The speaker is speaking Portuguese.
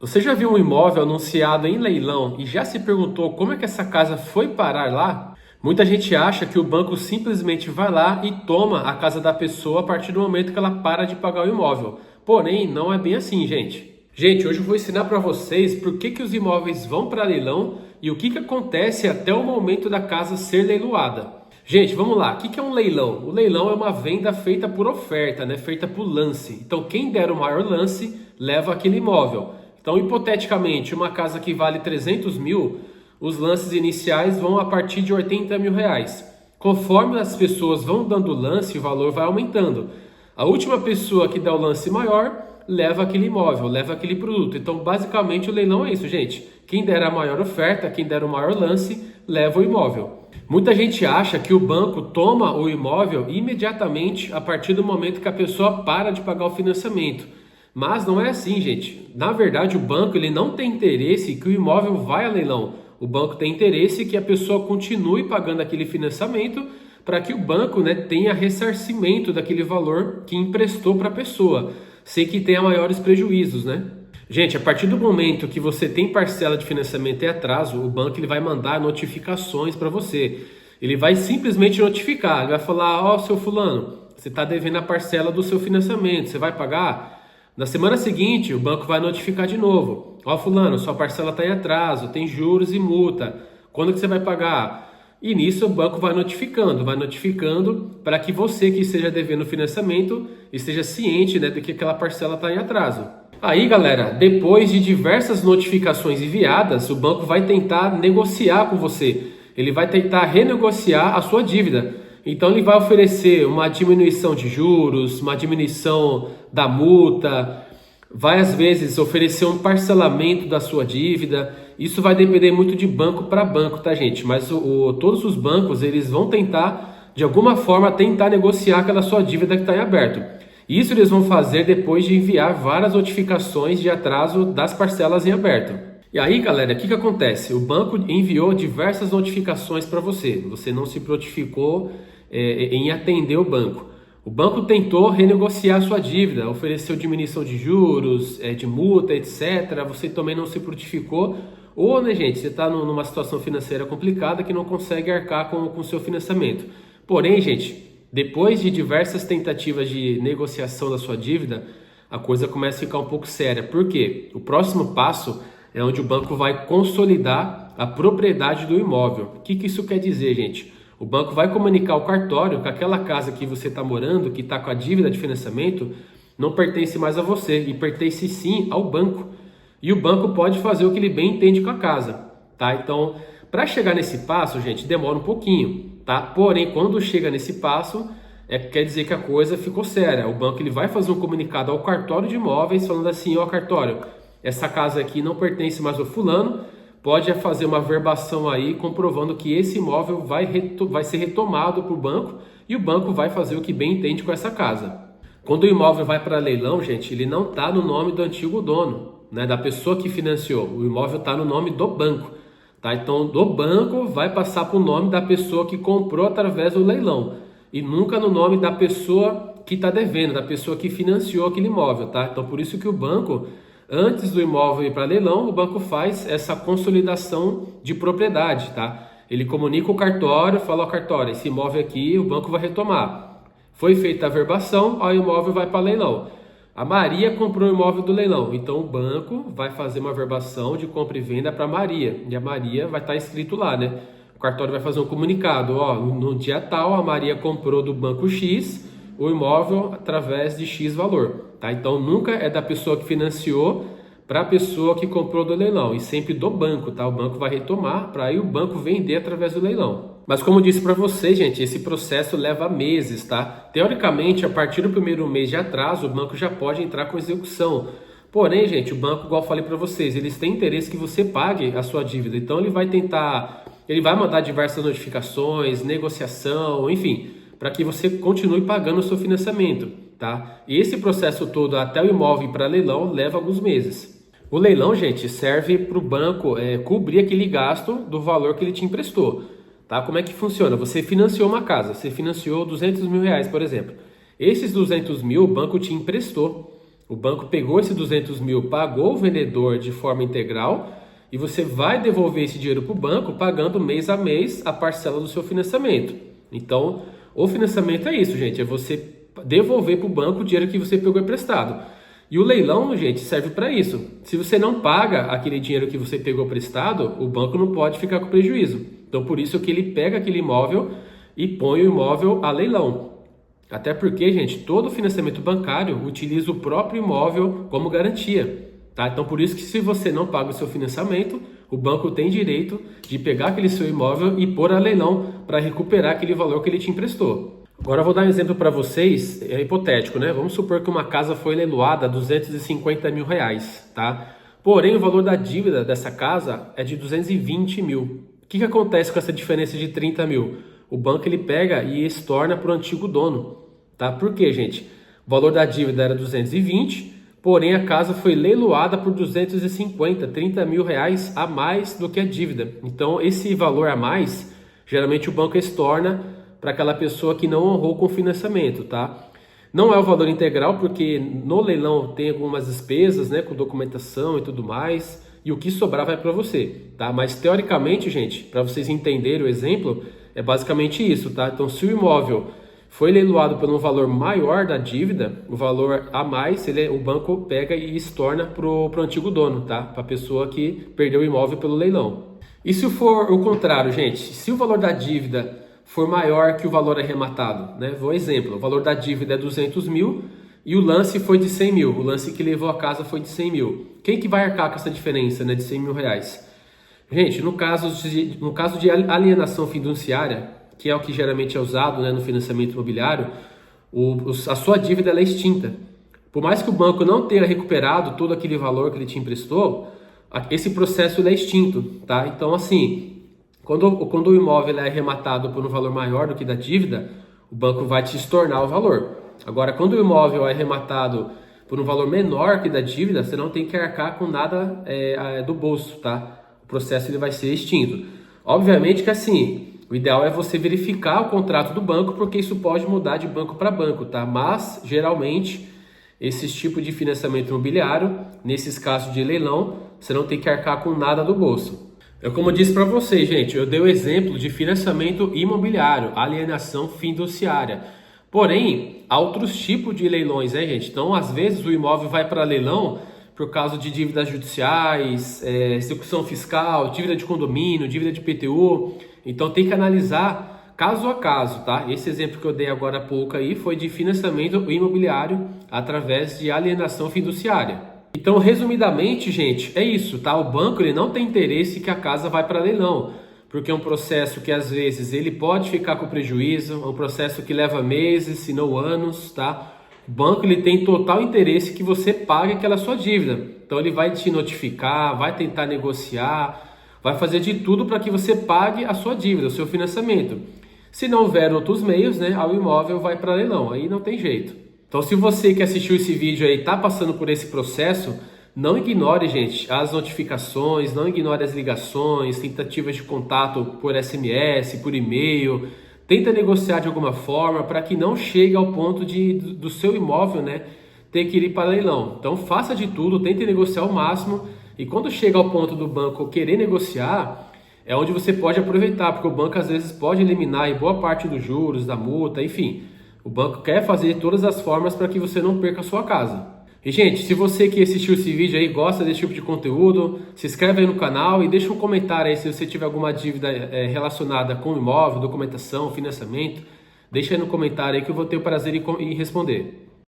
Você já viu um imóvel anunciado em leilão e já se perguntou como é que essa casa foi parar lá? Muita gente acha que o banco simplesmente vai lá e toma a casa da pessoa a partir do momento que ela para de pagar o imóvel. Porém, não é bem assim, gente. Gente, hoje eu vou ensinar para vocês por que os imóveis vão para leilão e o que acontece até o momento da casa ser leiloada. Gente, vamos lá. O que é um leilão? O leilão é uma venda feita por oferta, né? Feita por lance. Então, quem der o maior lance leva aquele imóvel. Então, hipoteticamente, uma casa que vale 300 mil, os lances iniciais vão a partir de 80 mil reais. Conforme as pessoas vão dando lance, o valor vai aumentando. A última pessoa que der o lance maior leva aquele imóvel, leva aquele produto. Então, basicamente, o leilão é isso, gente. Quem der a maior oferta, quem der o maior lance, leva o imóvel. Muita gente acha que o banco toma o imóvel imediatamente a partir do momento que a pessoa para de pagar o financiamento. Mas não é assim, gente. Na verdade, o banco ele não tem interesse que o imóvel vá a leilão. O banco tem interesse que a pessoa continue pagando aquele financiamento para que o banco, né, tenha ressarcimento daquele valor que emprestou para a pessoa, sem que tenha maiores prejuízos, né? Gente, a partir do momento que você tem parcela de financiamento e atraso, o banco ele vai mandar notificações para você. Ele vai simplesmente notificar, ele vai falar, ó, seu fulano, você está devendo a parcela do seu financiamento, você vai pagar? Na semana seguinte, o banco vai notificar de novo. Ó, fulano, sua parcela está em atraso, tem juros e multa. Quando que você vai pagar? E nisso o banco vai notificando para que você que esteja devendo financiamento esteja ciente, né, de que aquela parcela está em atraso. Aí, galera, depois de diversas notificações enviadas, o banco vai tentar negociar com você. Ele vai tentar renegociar a sua dívida. Então ele vai oferecer uma diminuição de juros, uma diminuição da multa, vai às vezes oferecer um parcelamento da sua dívida. Isso vai depender muito de banco para banco, tá, gente? Mas todos os bancos eles vão tentar, de alguma forma, tentar negociar aquela sua dívida que está em aberto. Isso eles vão fazer depois de enviar várias notificações de atraso das parcelas em aberto. E aí, galera, o que acontece? O banco enviou diversas notificações para você. Você não se prontificou em atender o banco. O banco tentou renegociar a sua dívida, ofereceu diminuição de juros, de multa, etc. Você também não se prontificou. Ou, né, gente, você está numa situação financeira complicada que não consegue arcar com o seu financiamento. Porém, gente, depois de diversas tentativas de negociação da sua dívida, a coisa começa a ficar um pouco séria. Por quê? O próximo passo é onde o banco vai consolidar a propriedade do imóvel. O que isso quer dizer, gente? O banco vai comunicar ao cartório que aquela casa que você está morando, que está com a dívida de financiamento, não pertence mais a você e pertence sim ao banco. E o banco pode fazer o que ele bem entende com a casa, tá? Então, para chegar nesse passo, gente, demora um pouquinho, tá? Porém, quando chega nesse passo, quer dizer que a coisa ficou séria. O banco ele vai fazer um comunicado ao cartório de imóveis falando assim, ó, cartório, essa casa aqui não pertence mais ao fulano, pode fazer uma verbação aí comprovando que esse imóvel vai ser retomado para o banco e o banco vai fazer o que bem entende com essa casa. Quando o imóvel vai para leilão, gente, ele não está no nome do antigo dono, né, da pessoa que financiou. O imóvel está no nome do banco. Tá? Então, do banco vai passar para o nome da pessoa que comprou através do leilão e nunca no nome da pessoa que está devendo, da pessoa que financiou aquele imóvel. Tá? Então, por isso que o banco, antes do imóvel ir para leilão, o banco faz essa consolidação de propriedade, tá? Ele comunica o cartório, fala ao cartório, esse imóvel aqui o banco vai retomar. Foi feita a verbação, aí o imóvel vai para leilão. A Maria comprou o imóvel do leilão, então o banco vai fazer uma verbação de compra e venda para Maria. E a Maria vai estar escrito lá, né? O cartório vai fazer um comunicado, ó, no dia tal a Maria comprou do banco X o imóvel através de X valor, tá? Então nunca é da pessoa que financiou para a pessoa que comprou do leilão, e sempre do banco, tá? O banco vai retomar para aí o banco vender através do leilão. Mas como eu disse para vocês, gente, esse processo leva meses, tá? Teoricamente, a partir do primeiro mês de atraso, o banco já pode entrar com execução. Porém, gente, o banco, igual eu falei para vocês, eles têm interesse que você pague a sua dívida. Então ele vai mandar diversas notificações, negociação, enfim, para que você continue pagando o seu financiamento, tá? E esse processo todo até o imóvel ir para leilão leva alguns meses. O leilão, gente, serve para o banco cobrir aquele gasto do valor que ele te emprestou, tá? Como é que funciona? Você financiou uma casa, você financiou 200 mil reais, por exemplo. Esses 200 mil o banco te emprestou. O banco pegou esse 200 mil, pagou o vendedor de forma integral e você vai devolver esse dinheiro para o banco pagando mês a mês a parcela do seu financiamento. Então, o financiamento é isso, gente, é você devolver para o banco o dinheiro que você pegou emprestado. E o leilão, gente, serve para isso. Se você não paga aquele dinheiro que você pegou emprestado, o banco não pode ficar com prejuízo. Então, por isso que ele pega aquele imóvel e põe o imóvel a leilão. Até porque, gente, todo financiamento bancário utiliza o próprio imóvel como garantia, tá? Então, por isso que se você não paga o seu financiamento, o banco tem direito de pegar aquele seu imóvel e pôr a leilão para recuperar aquele valor que ele te emprestou. Agora eu vou dar um exemplo para vocês, é hipotético, né? Vamos supor que uma casa foi leiloada a 250 mil reais, tá? Porém, o valor da dívida dessa casa é de 220 mil. O que acontece com essa diferença de 30 mil? O banco ele pega e estorna para o antigo dono, tá? Por quê, gente? O valor da dívida era 220, porém a casa foi leiloada por 250, 30 mil reais a mais do que a dívida. Então, esse valor a mais, geralmente o banco estorna para aquela pessoa que não honrou com o financiamento, tá? Não é o valor integral, porque no leilão tem algumas despesas, né, com documentação e tudo mais, e o que sobrar vai para você, tá? Mas teoricamente, gente, para vocês entenderem o exemplo, é basicamente isso, tá? Então, se o imóvel foi leiloado por um valor maior da dívida, o valor a mais, o banco pega e estorna pro antigo dono, tá? Para a pessoa que perdeu o imóvel pelo leilão. E se for o contrário, gente? Se o valor da dívida for maior que o valor arrematado, né? Vou exemplo, o valor da dívida é 200 mil e o lance foi de 100 mil, o lance que levou a casa foi de 100 mil. Quem que vai arcar com essa diferença, né, de 100 mil reais? Gente, no caso de alienação fiduciária, que é o que geralmente é usado, né, no financiamento imobiliário, a sua dívida ela é extinta. Por mais que o banco não tenha recuperado todo aquele valor que ele te emprestou, esse processo ele é extinto, tá? Então, assim, quando o imóvel é arrematado por um valor maior do que da dívida, o banco vai te estornar o valor. Agora, quando o imóvel é arrematado por um valor menor que da dívida, você não tem que arcar com nada do bolso, tá? O processo ele vai ser extinto. Obviamente que assim, o ideal é você verificar o contrato do banco, porque isso pode mudar de banco para banco, tá? Mas, geralmente, esses tipos de financiamento imobiliário, nesses casos de leilão, você não tem que arcar com nada do bolso. Como eu disse para vocês, gente, eu dei o exemplo de financiamento imobiliário, alienação fiduciária. Porém, há outros tipos de leilões, né, gente? Então, às vezes, o imóvel vai para leilão por causa de dívidas judiciais, execução fiscal, dívida de condomínio, dívida de IPTU. Então, tem que analisar caso a caso, tá? Esse exemplo que eu dei agora há pouco aí foi de financiamento imobiliário através de alienação fiduciária. Então, resumidamente, gente, é isso, tá? O banco ele não tem interesse que a casa vá para leilão, porque é um processo que às vezes ele pode ficar com prejuízo, é um processo que leva meses, se não anos, tá? O banco ele tem total interesse que você pague aquela sua dívida. Então, ele vai te notificar, vai tentar negociar, vai fazer de tudo para que você pague a sua dívida, o seu financiamento. Se não houver outros meios, né, o imóvel vai para leilão, aí não tem jeito. Então, se você que assistiu esse vídeo aí está passando por esse processo, não ignore, gente, as notificações, não ignore as ligações, tentativas de contato por SMS, por e-mail. Tenta negociar de alguma forma para que não chegue ao ponto do seu imóvel, né, ter que ir para leilão. Então, faça de tudo, tente negociar ao máximo e quando chega ao ponto do banco querer negociar, é onde você pode aproveitar, porque o banco às vezes pode eliminar aí boa parte dos juros, da multa, enfim. O banco quer fazer de todas as formas para que você não perca a sua casa. E, gente, se você que assistiu esse vídeo aí gosta desse tipo de conteúdo, se inscreve aí no canal e deixa um comentário aí se você tiver alguma dívida relacionada com imóvel, documentação, financiamento. Deixa aí no comentário aí que eu vou ter o prazer em responder.